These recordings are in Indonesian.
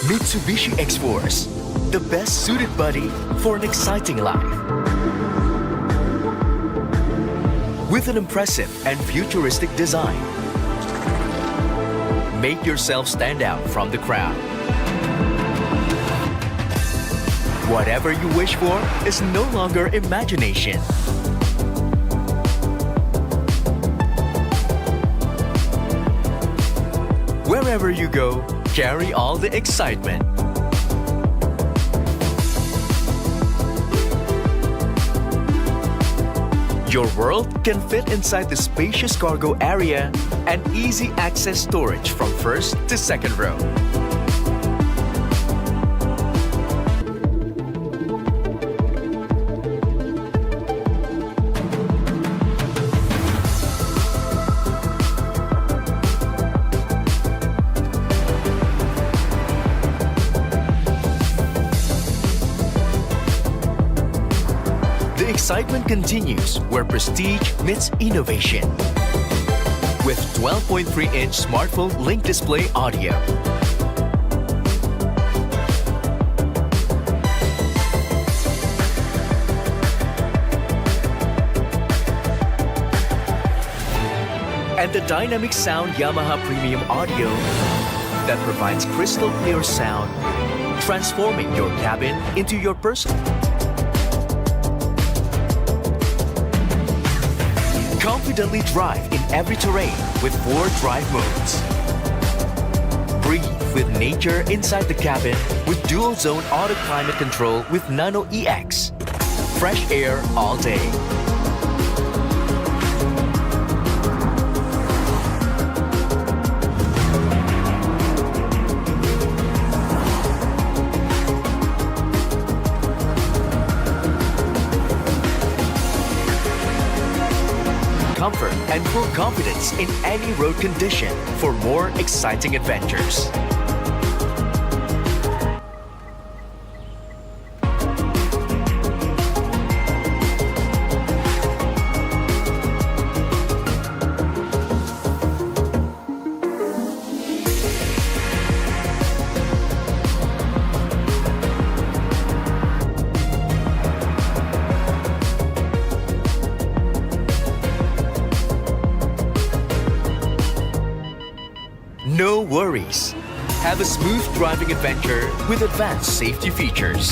Mitsubishi X-Force, the best suited buddy for an exciting life. With an impressive and futuristic design, make yourself stand out from the crowd. Whatever you wish for is no longer imagination. Wherever you go, carry all the excitement. Your world can fit inside the spacious cargo area and easy access storage from first to second row. The excitement continues where prestige meets innovation. With 12.3-inch smartphone link display audio, and the dynamic sound Yamaha Premium Audio that provides crystal clear sound, transforming your cabin into your personal. Confidently drive in every terrain with 4 drive modes. Breathe with nature inside the cabin with dual zone auto climate control with Nano EX. Fresh air all day. Comfort and full confidence in any road condition for more exciting adventures. No worries. Have a smooth driving adventure with advanced safety features.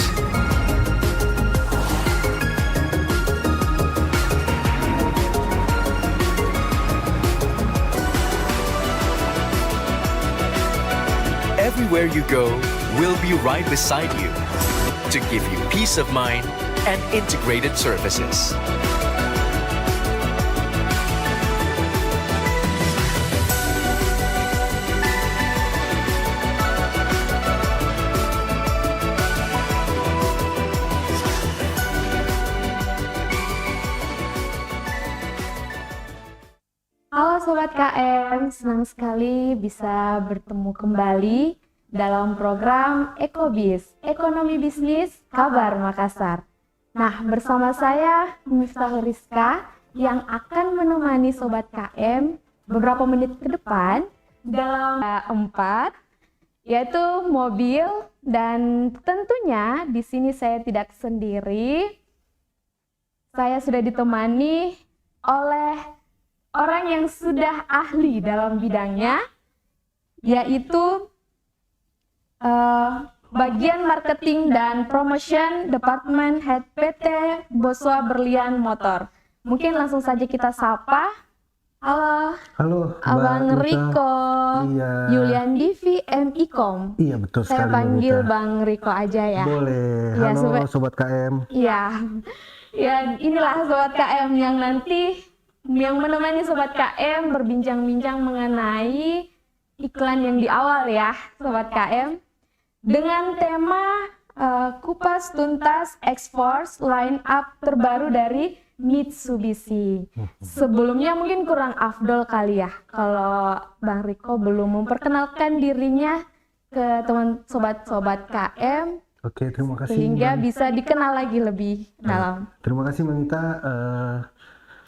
Everywhere you go, we'll be right beside you to give you peace of mind and integrated services. Sobat KM, senang sekali bisa bertemu kembali dalam program Ekobis, Ekonomi Bisnis Kabar Makassar. Nah, bersama saya Miftahul Rizka yang akan menemani Sobat KM beberapa menit ke depan dalam 4, yaitu mobil, dan tentunya di sini saya tidak sendiri. Saya sudah ditemani oleh orang yang sudah ahli dalam bidangnya, yaitu bagian marketing dan promotion Department Head PT Boswa Berlian Motor. Mungkin langsung saja kita sapa. Halo. Halo, Abang Mbak Riko. Iya. Yulian Divi MIKOM. Iya, betul Saya sekali. panggil Mbak Mita. Bang Riko aja ya. Boleh. Iya, Halo Sobat KM. Iya. Ya, inilah Sobat KM yang nanti yang menemani Sobat KM berbincang-bincang mengenai iklan yang di awal ya, Sobat KM. Dengan tema kupas tuntas X-Force line up terbaru dari Mitsubishi. Sebelumnya mungkin kurang afdol kali ya kalau Bang Riko belum memperkenalkan dirinya ke teman sobat-sobat KM. Oke, terima kasih. Sehingga Mbak. bisa dikenal lagi lebih dalam. Terima kasih Mbak Mita.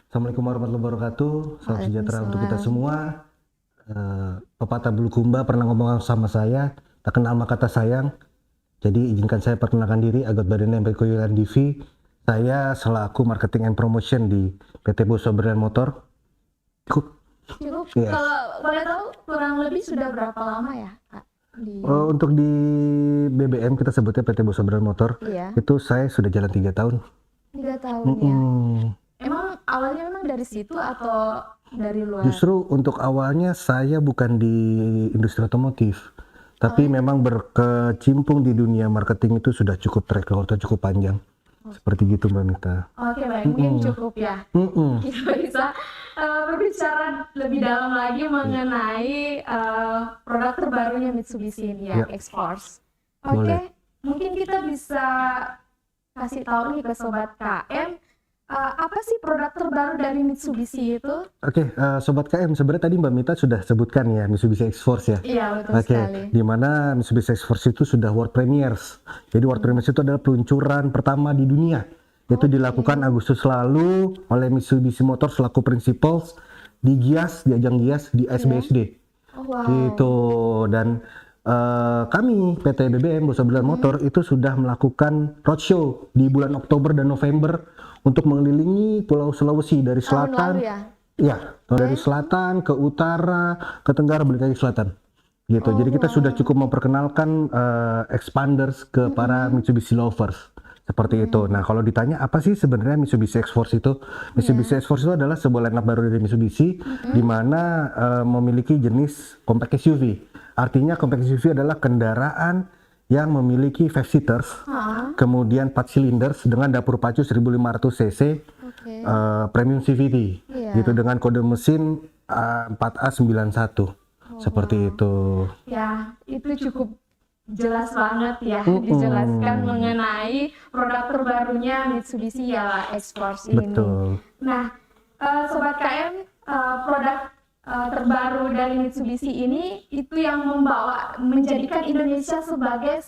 Assalamualaikum warahmatullahi wabarakatuh. Salam sejahtera untuk kita semua. Pepatah Bulukumba pernah ngomong sama saya, tak kenal maka kata sayang. Jadi izinkan saya perkenalkan diri, Agot Badana Riko Yulian Divi. Saya selaku marketing and promotion di PT Boswa Berlian Motor. Cukup. Yes. Kalau boleh tahu kurang lebih sudah berapa lama ya, Kak? Untuk di BBM kita sebutnya PT Boswa Berlian Motor. Iya. Itu saya sudah jalan 3 tahun. 3 tahun ya. Emang awalnya memang dari situ atau dari luar? Justru untuk awalnya saya bukan di industri otomotif, tapi memang berkecimpung di dunia marketing itu sudah cukup track record cukup panjang. Seperti gitu Mbak Mita. Oke, baik, mungkin cukup ya. Kita bisa berbicara lebih dalam lagi mengenai produk terbarunya Mitsubishi ini ya, X-Force. Oke, mungkin kita bisa kasih tahu nih ke Sobat KM, apa sih produk terbaru dari Mitsubishi itu? Oke, Sobat KM, sebenarnya tadi Mbak Mita sudah sebutkan ya Mitsubishi X-Force ya. Iya, betul sekali. Di mana Mitsubishi X-Force itu sudah world premieres. Jadi world premieres itu adalah peluncuran pertama di dunia. Itu dilakukan Agustus lalu oleh Mitsubishi Motor selaku principals di GIAS, di ajang GIAS di SBSD. Gitu. Dan kami PT BBM Boswa Berlian Motor itu sudah melakukan roadshow di bulan Oktober dan November untuk mengelilingi Pulau Sulawesi dari selatan, dari selatan ke utara, ke tenggara, balik lagi ke selatan, gitu. Jadi kita sudah cukup memperkenalkan expanders ke para Mitsubishi lovers, seperti itu. Nah, kalau ditanya apa sih sebenarnya Mitsubishi X-Force itu? Mitsubishi X-Force itu adalah sebuah lineup baru dari Mitsubishi, di mana memiliki jenis compact SUV. Artinya compact SUV adalah kendaraan yang memiliki 5 seaters, kemudian 4 cylinders dengan dapur pacu 1500 cc, premium CVT, gitu, dengan kode mesin 4A91, seperti itu. Ya, itu cukup jelas banget ya, dijelaskan mengenai produk terbarunya Mitsubishi ya, X-Force ini. Betul. Nah, Sobat KM, produk terbaru dari Mitsubishi ini itu yang menjadikan Indonesia sebagai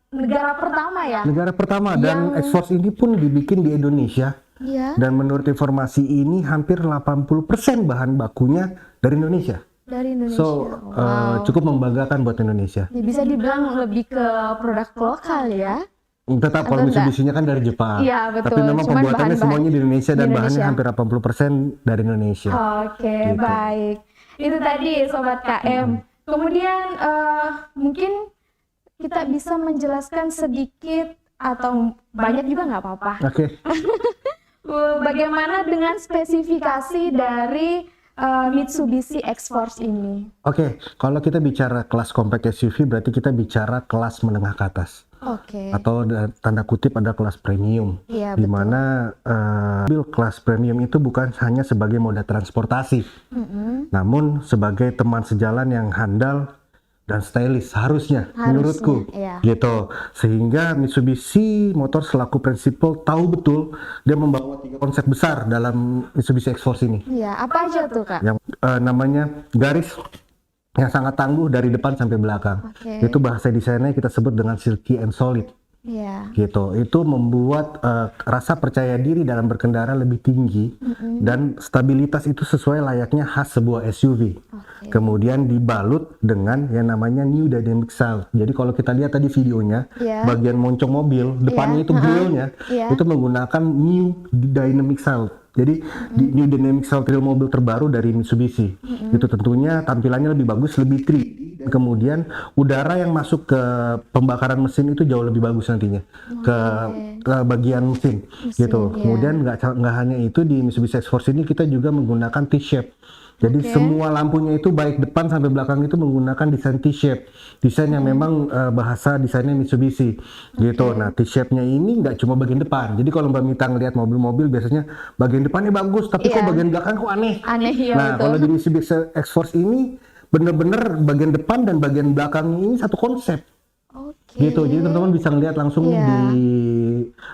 negara pertama ya. Negara pertama, dan X-Force ini pun dibikin di Indonesia. Iya. Dan menurut informasi ini hampir 80% bahan bakunya dari Indonesia. Dari Indonesia. So, cukup membanggakan buat Indonesia. Ya, bisa dibilang lebih ke produk lokal ya. Tetap kalau Mitsubishi-nya kan dari Jepang. Iya, betul. Tapi memang Cuman pembuatannya semuanya di Indonesia dan bahannya Indonesia. hampir 80% dari Indonesia. Oke, Gitu. baik. Itu tadi Sobat KM. Kemudian mungkin kita bisa menjelaskan sedikit atau banyak juga nggak apa-apa. Oke. Bagaimana dengan spesifikasi dari Mitsubishi X-Force ini? Oke, kalau kita bicara kelas compact SUV berarti kita bicara kelas menengah ke atas. Oke. Atau tanda kutip ada kelas premium. Iya, di mana mobil kelas premium itu bukan hanya sebagai moda transportasi, namun sebagai teman sejalan yang handal dan stylish harusnya menurutku iya. gitu. Sehingga Mitsubishi Motor selaku prinsipal tahu betul dia membawa 3 konsep besar dalam Mitsubishi X-Force ini. Iya, apa aja tuh Kak? Yang namanya garis yang sangat tangguh dari depan sampai belakang. Oke. Itu bahasa desainnya kita sebut dengan silky and solid. Iya. Gitu, itu membuat rasa percaya diri dalam berkendara lebih tinggi dan stabilitas itu sesuai layaknya khas sebuah SUV. Oke. Kemudian dibalut dengan yang namanya New Dynamic Style. Jadi kalau kita lihat tadi videonya, Iya. bagian moncong mobil depannya Iya, itu grillnya Iya. itu menggunakan New Dynamic Style. Jadi di New Dynamic Style grill mobil terbaru dari Mitsubishi. Itu tentunya tampilannya lebih bagus, lebih 3D. Kemudian udara yang masuk ke pembakaran mesin itu jauh lebih bagus nantinya ke bagian mesin gitu. iya. Kemudian nggak hanya itu, di Mitsubishi X-Force ini kita juga menggunakan T-shape. Jadi semua lampunya itu baik depan sampai belakang itu menggunakan desain T-shape. Desain yang memang bahasa desainnya Mitsubishi gitu. Nah, T-shape-nya ini nggak cuma bagian depan. Jadi kalau Mbak Mita ngelihat mobil-mobil biasanya bagian depannya bagus, tapi kok bagian belakang kok aneh. Aneh ya, Nah, betul. kalau di Mitsubishi X-Force ini bener-bener bagian depan dan bagian belakang ini satu konsep. Oke. Gitu, jadi teman-teman bisa ngeliat langsung Iya. di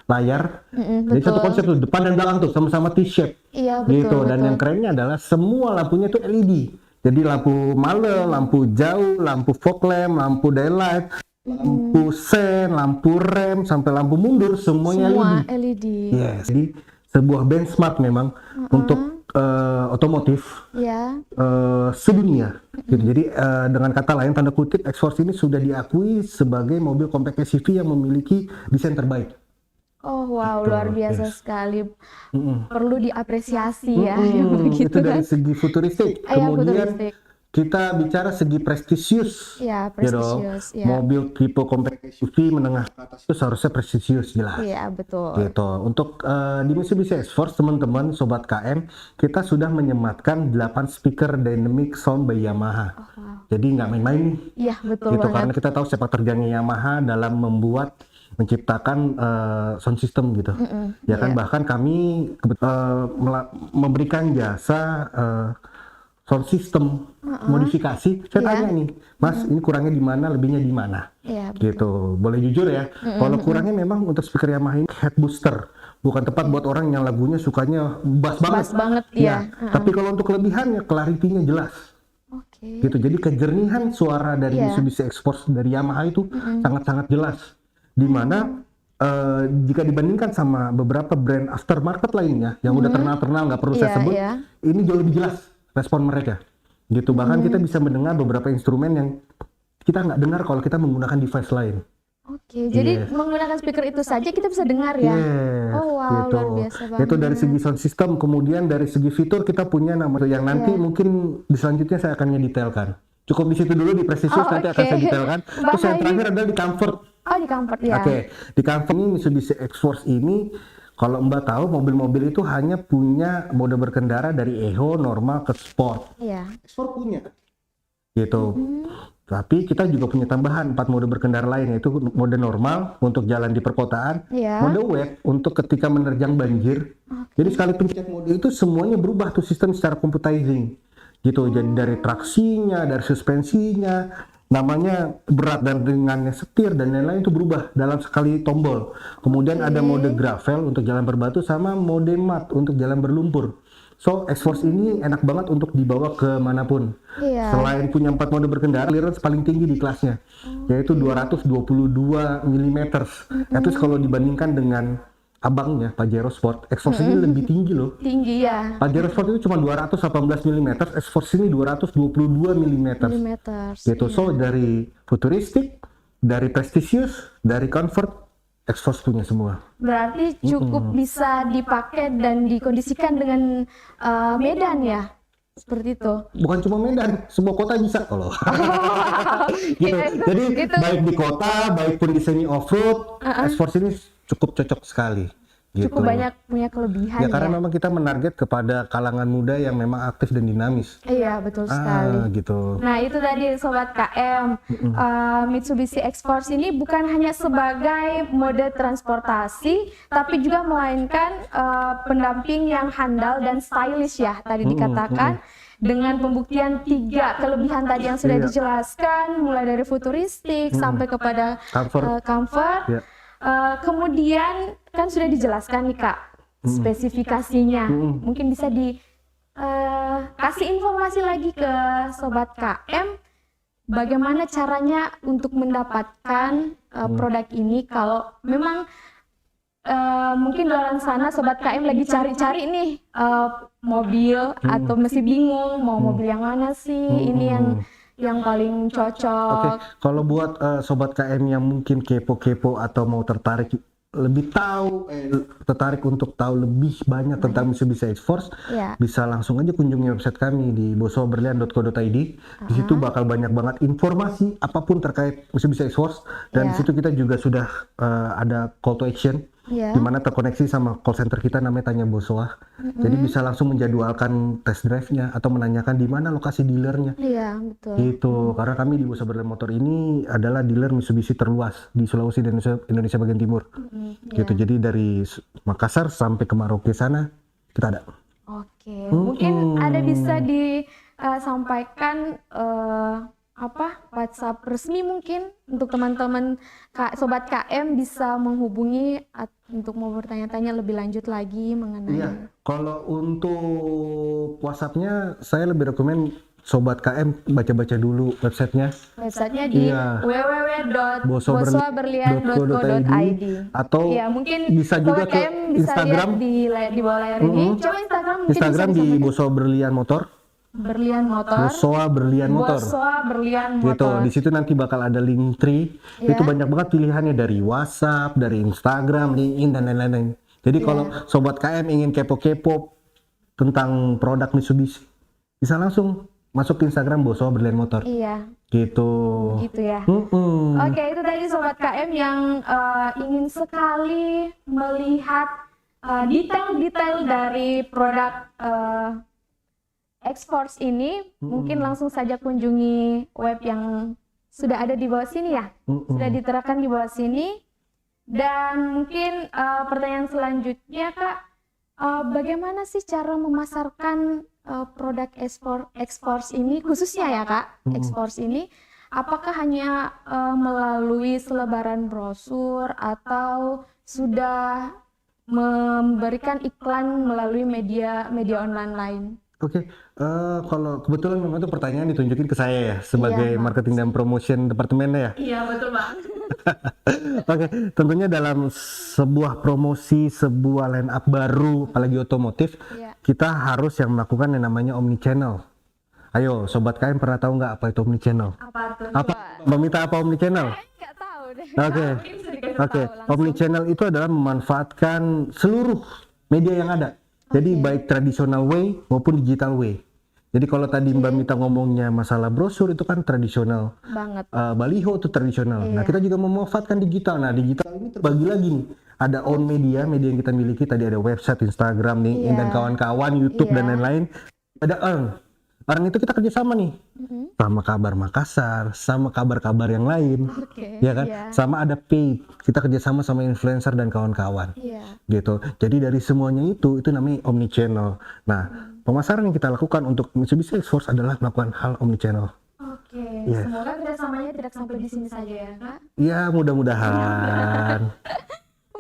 layar. Jadi satu konsep tuh, depan dan belakang tuh sama-sama T-shape. Iya, betul. Gitu, dan betul. yang kerennya adalah semua lampunya tuh LED. Jadi lampu malam, lampu jauh, lampu fog lamp, lampu daylight, lampu sen, lampu rem, sampai lampu mundur semuanya Semua LED. LED. Yes, jadi sebuah benchmark memang untuk otomotif Ya. sedunia gitu. Jadi dengan kata lain, tanda kutip, X-Force ini sudah diakui sebagai mobil compact SUV yang memiliki desain terbaik. Oh wow, Gitu, luar biasa yes. sekali. Perlu diapresiasi ya, begitu Itu dari kan. segi futuristik. Iya, Kemudian futuristik. kita bicara segi prestisius. Iya, Ya dong. prestisius. Ya. Mobil tipe compact SUV menengah ke atas itu seharusnya prestisius, jelas. Iya, betul. Gitu. Untuk di Mitsubishi X-Force, teman-teman sobat KM, kita sudah menyematkan 8 speaker dynamic sound by Yamaha. Jadi nggak main-main nih. Iya, betul Gitu, banget. karena kita tahu sepak terjangnya Yamaha dalam menciptakan sound system gitu. Ya kan, bahkan kami memberikan jasa sound system modifikasi. Saya tanya nih, Mas, ini kurangnya di mana, lebihnya di mana? Iya, betul. Gitu. Boleh jujur ya. Kalau kurangnya memang untuk speaker Yamaha ini head booster. Bukan tepat buat orang yang lagunya sukanya bass banget. Bass banget, ya. Tapi kalau untuk kelebihannya, clarity-nya jelas. Oke. Gitu. Jadi kejernihan suara dari Mitsubishi X-Force dari Yamaha itu sangat-sangat jelas. Di mana jika dibandingkan sama beberapa brand aftermarket lainnya yang udah terkenal nggak perlu saya sebut, ini jauh lebih jelas respon mereka. Gitu. Bahkan kita bisa mendengar beberapa instrumen yang kita nggak dengar kalau kita menggunakan device lain. Oke, jadi menggunakan speaker itu saja kita bisa dengar ya. Yes, Oh wow, gitu. luar biasa banget. Itu dari segi sound system. Kemudian dari segi fitur kita punya nama yang nanti mungkin di selanjutnya saya akan detailkan. Cukup di situ dulu, di prestisius, nanti akan saya detailkan. Terus yang terakhir adalah di comfort. Oh, di comfort ya. Oke, di comfort ini Mitsubishi X-Force ini, kalau Mbak tahu, mobil-mobil itu hanya punya mode berkendara dari Evo, normal ke sport. Iya. X-Force punya. Gitu. Tapi kita juga punya tambahan 4 mode berkendara lain, yaitu mode normal untuk jalan di perkotaan, mode wet untuk ketika menerjang banjir. Jadi sekali pencet mode itu semuanya berubah tuh sistem secara computerizing. Gitu. Jadi dari traksinya, dari suspensinya, namanya berat dan ringannya, setir dan lain-lain itu berubah dalam sekali tombol. Kemudian ada mode gravel untuk jalan berbatu sama mode mat untuk jalan berlumpur. So, X-Force ini enak banget untuk dibawa ke manapun. Selain punya 4 mode berkendara, clearance paling tinggi di kelasnya, yaitu 222 mm. Itu kalau dibandingkan dengan abangnya Pajero Sport, X-Force ini lebih tinggi loh. Tinggi ya. Pajero Sport itu cuma 218 mm, X-Force ini 222 mm. Gitu. So, dari futuristik, dari prestisius, dari comfort, X-Force punya semua. Berarti cukup bisa dipakai dan dikondisikan dengan Medan ya? Seperti itu? Bukan cuma Medan, semua kota bisa kalau. Gitu. Jadi baik di kota, baik pun di semi off-road, X-Force ini cukup cocok sekali. Gitu. Cukup banyak punya kelebihan ya. Karena memang kita menarget kepada kalangan muda yang memang aktif dan dinamis. Iya, betul sekali. Gitu. Nah, itu tadi Sobat KM, Mitsubishi X-Force ini bukan hanya sebagai mode transportasi, tapi juga melainkan pendamping yang handal dan stylish ya, tadi dikatakan. dengan pembuktian 3 kelebihan tadi yang sudah Iya. dijelaskan, mulai dari futuristik sampai kepada Comfort. comfort. Iya. Kemudian kan sudah dijelaskan nih Kak spesifikasinya. Mungkin bisa di kasih informasi lagi ke Sobat KM bagaimana caranya untuk mendapatkan produk ini kalau memang mungkin di luar sana Sobat KM lagi cari-cari nih mobil atau masih bingung mau mobil yang mana sih ini yang paling Oke, cocok. kalau buat sobat KM yang mungkin kepo-kepo atau mau tertarik lebih tahu, tertarik untuk tahu lebih banyak tentang Mitsubishi X-Force, Ya. bisa langsung aja kunjungi website kami di bosoberlian.co.id. Di situ bakal banyak banget informasi apapun terkait Mitsubishi X-Force, dan di situ kita juga sudah ada call to action. Ya. Di mana terkoneksi sama call center kita namanya Tanya Bosoa. Jadi bisa langsung menjadwalkan test drive-nya atau menanyakan di mana lokasi dealernya. Iya, betul. Gitu, karena kami di Bosowa Berlian Motor ini adalah dealer Mitsubishi terluas di Sulawesi dan Indonesia bagian timur. Gitu, jadi dari Makassar sampai ke Merauke sana kita ada. Oke, mungkin ada bisa disampaikan WhatsApp resmi mungkin untuk teman-teman Sobat KM bisa menghubungi untuk mau bertanya-tanya lebih lanjut lagi mengenai. Iya, kalau untuk WhatsApp-nya saya lebih rekomen Sobat KM baca-baca dulu websitenya. Websitenya di Iya. www.bosowaberlian.co.id atau ya, mungkin bisa juga Sobat ke KM bisa Instagram. lihat di bawah layar ini. Coba Instagram mungkin Instagram bisa di disampaikan. Bosowa Berlian Motor. Berlian Motor. Bosowa Berlian Motor. Bosowa Berlian Gitu, Motor. di situ nanti bakal ada link tree. Ya. Itu banyak banget pilihannya dari WhatsApp, dari Instagram, LinkedIn dan lain-lain. Jadi kalau sobat KM ingin kepo-kepo tentang produk Mitsubishi, bisa langsung masuk ke Instagram Bosowa Berlian Motor. Iya, Gitu. gitu ya. Mm-mm. Oke, itu tadi Sobat KM yang ingin sekali melihat detail-detail dari produk X-Force ini. Mungkin langsung saja kunjungi web yang sudah ada di bawah sini ya. Sudah diterapkan di bawah sini. Dan mungkin pertanyaan selanjutnya Kak, bagaimana sih cara memasarkan produk X-Force ini khususnya ya Kak, X-Force ini? Apakah hanya melalui selebaran brosur atau sudah memberikan iklan melalui media online lain? Oke, kalau kebetulan memang itu pertanyaan ditunjukin ke saya ya sebagai Iya, Pak. marketing dan promotion departemennya ya. Iya, betul Bang. Oke, tentunya dalam sebuah promosi, sebuah line up baru, apalagi otomotif, Iya. kita harus yang melakukan yang namanya omnichannel. Ayo, sobat KM pernah tahu nggak apa itu omnichannel? Apa tuh? Apa? Mbak Mita, apa omnichannel? Nggak tahu deh. Oke, Mungkin bisa dikasih oke. tahu langsung. Omnichannel itu adalah memanfaatkan seluruh media yang ada. Jadi baik traditional way maupun digital way. Jadi kalau tadi Mbak Mita ngomongnya masalah brosur itu kan tradisional. Banget. Baliho itu tradisional. Nah, kita juga memanfaatkan digital. Nah, digital ini terbagi lagi nih. Ada own media yang kita miliki. Tadi ada website, Instagram, LinkedIn, dan kawan-kawan, YouTube, dan lain-lain. Ada earn. Earn itu kita kerjasama nih. Sama Kabar Makassar, sama kabar-kabar yang lain. Oke. Ya kan? Iya. Sama ada paid. Kita kerjasama sama influencer dan kawan-kawan. Iya. Gitu. Jadi dari semuanya itu namanya omnichannel. Nah, pemasaran yang kita lakukan untuk Mitsubishi X-Force adalah melakukan hal omnichannel. Oke. Yes. Semoga kerjasamanya tidak sampai di sini saja ya Kak. Ya, mudah-mudahan.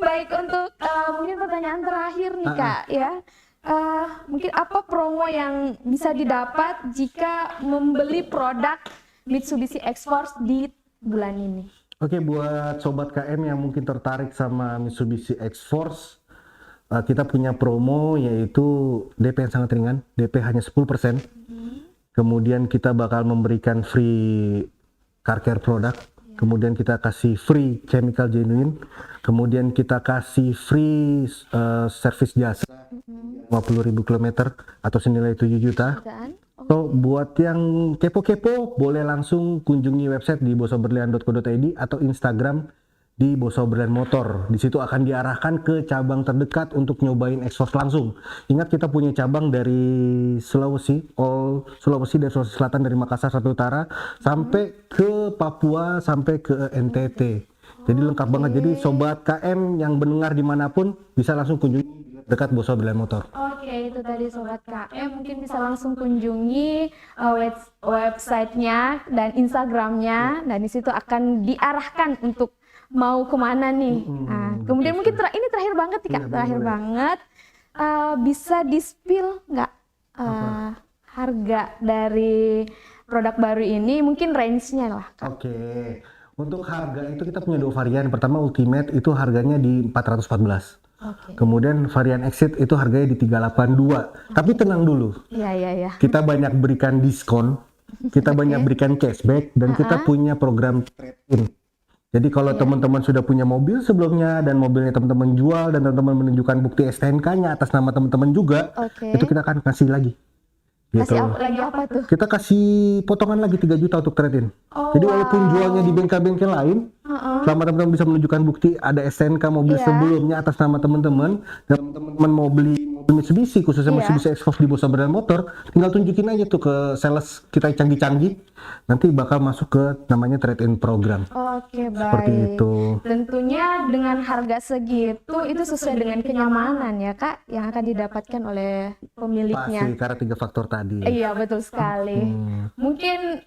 Baik, untuk mungkin pertanyaan terakhir nih Kak ya. Mungkin apa promo yang bisa didapat jika membeli produk Mitsubishi X-Force di bulan ini? Oke, buat sobat KM yang mungkin tertarik sama Mitsubishi X-Force, kita punya promo yaitu DP yang sangat ringan, DP hanya 10%. Kemudian kita bakal memberikan free car care product. Kemudian kita kasih free chemical genuine. Kemudian kita kasih free service jasa 50.000 km atau senilai 7 juta. Jutaan? So, buat yang kepo-kepo boleh langsung kunjungi website di bosoberlian.co.id atau Instagram di Bosowa Berlian Motor. Di situ akan diarahkan ke cabang terdekat untuk nyobain X-Force langsung. Ingat kita punya cabang dari Sulawesi, Sulawesi dan Sulawesi Selatan, dari Makassar sampai utara sampai ke Papua sampai ke NTT. Jadi lengkap banget. Jadi sobat KM yang mendengar dimanapun bisa langsung kunjungi dekat Boso Berlian Motor. Oke, itu tadi Sobat KM, mungkin bisa langsung kunjungi websitenya dan Instagramnya, dan di situ akan diarahkan untuk mau kemana nih. Nah, kemudian mungkin ini terakhir banget nih Kak, Iya, terakhir boleh. banget. Bisa di-spill nggak harga dari produk baru ini, mungkin range-nya lah Kak. Oke. Untuk harga itu kita punya 2 varian. Pertama Ultimate itu harganya di 414. Oke. Kemudian varian Exit itu harganya di 382. Tapi tenang dulu. Iya. Kita banyak berikan diskon, kita banyak berikan cashback, dan kita punya program trade-in. Jadi kalau teman-teman sudah punya mobil sebelumnya dan mobilnya teman-teman jual dan teman-teman menunjukkan bukti STNK-nya atas nama teman-teman juga, Oke. itu kita akan kasih lagi. Gitu. Kasih lagi apa tuh? Kita kasih potongan lagi 3 juta untuk trade-in. Oh, Jadi walaupun jualnya di bengkel-bengkel lain, selama teman-teman bisa menunjukkan bukti ada STNK mobil sebelumnya atas nama teman-teman, dan teman-teman mau beli mobil Mitsubishi, khususnya Mitsubishi X-Force di Boso Berlian Motor, tinggal tunjukin aja tuh ke sales kita yang canggih-canggih, nanti bakal masuk ke namanya trade-in program. Oke, baik. Seperti itu. Tentunya dengan harga segitu itu sesuai dengan kenyamanan ya Kak yang akan didapatkan oleh pemiliknya. Pasti karena 3 faktor tadi. Iya, betul sekali. Mungkin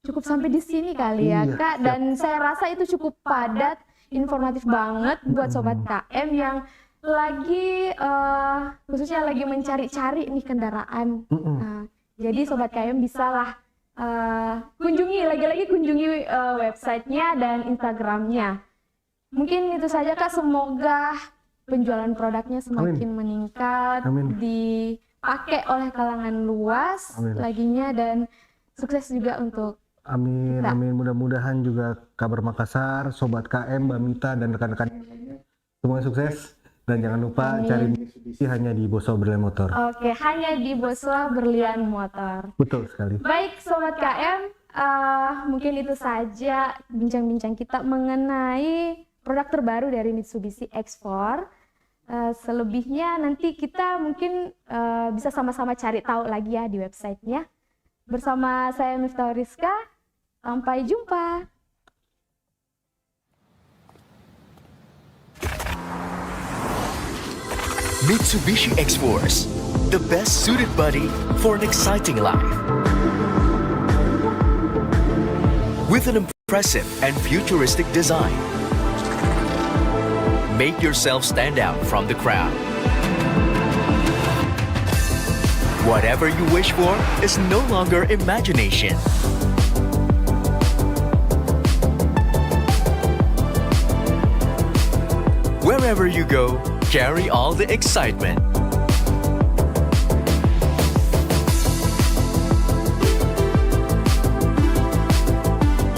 cukup sampai di sini kali ya Iya, Kak, dan saya rasa itu cukup padat, informatif banget buat Sobat KM yang lagi khususnya lagi mencari-cari nih kendaraan. Nah, jadi Sobat KM bisalah kunjungi websitenya dan Instagramnya. Mungkin itu saja Kak, semoga penjualan produknya semakin meningkat, Amin. dipakai oleh kalangan luas laginya, dan sukses juga untuk Amin, kita. amin. Mudah-mudahan juga Kabar Makassar, Sobat KM, Mbak Mita, dan rekan-rekan semuanya sukses. Dan jangan lupa cari Mitsubishi hanya di Boso Berlian Motor. Oke, hanya di Boso Berlian Motor. Betul sekali. Baik Sobat KM, mungkin itu saja bincang-bincang kita mengenai produk terbaru dari Mitsubishi X4. Selebihnya nanti kita mungkin bisa sama-sama cari tahu lagi ya di websitenya. Bersama saya Miftah Rizka, sampai jumpa. Mitsubishi X-Force, the best suited buddy for an exciting life. With an impressive and futuristic design, make yourself stand out from the crowd. Whatever you wish for is no longer imagination. Wherever you go, carry all the excitement.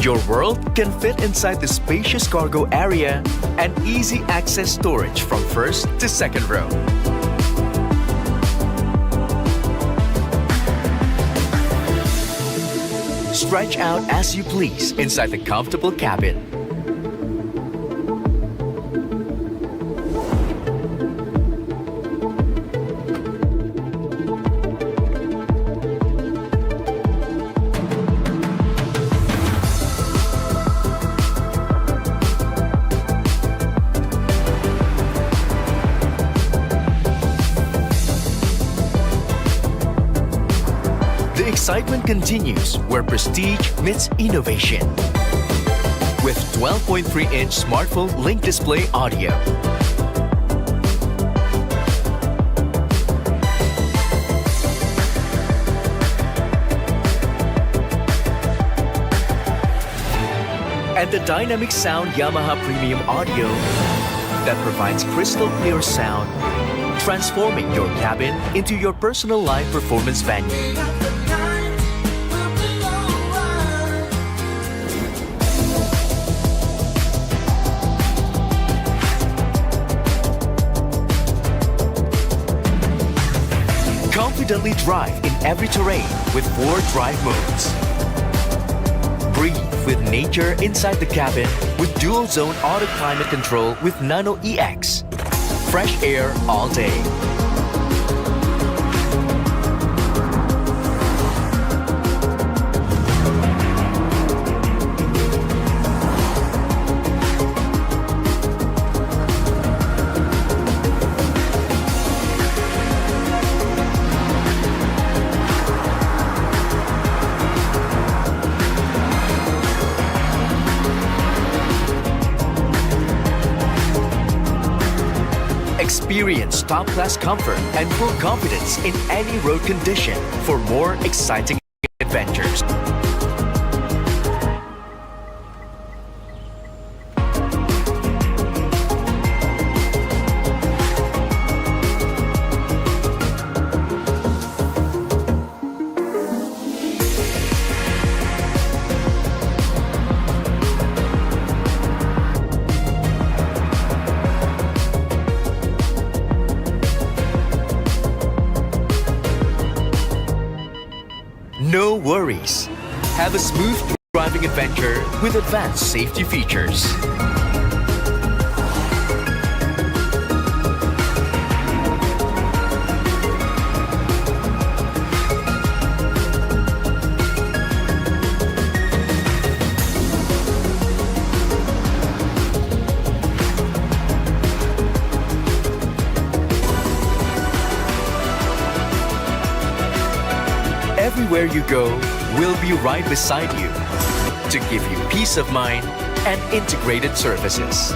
Your world can fit inside the spacious cargo area and easy access storage from first to second row. Stretch out as you please inside the comfortable cabin. The excitement continues where prestige meets innovation. With 12.3-inch smartphone link display audio, and the dynamic sound Yamaha Premium Audio that provides crystal clear sound, transforming your cabin into your personal live performance venue. Confidently drive in every terrain with 4 drive modes. Breathe with nature inside the cabin with dual zone auto climate control with Nano EX. Fresh air all day. Experience top-class comfort and full confidence in any road condition for more exciting adventures. No worries. Have a smooth driving adventure with advanced safety features. Everywhere you go, we'll be right beside you to give you peace of mind and integrated services.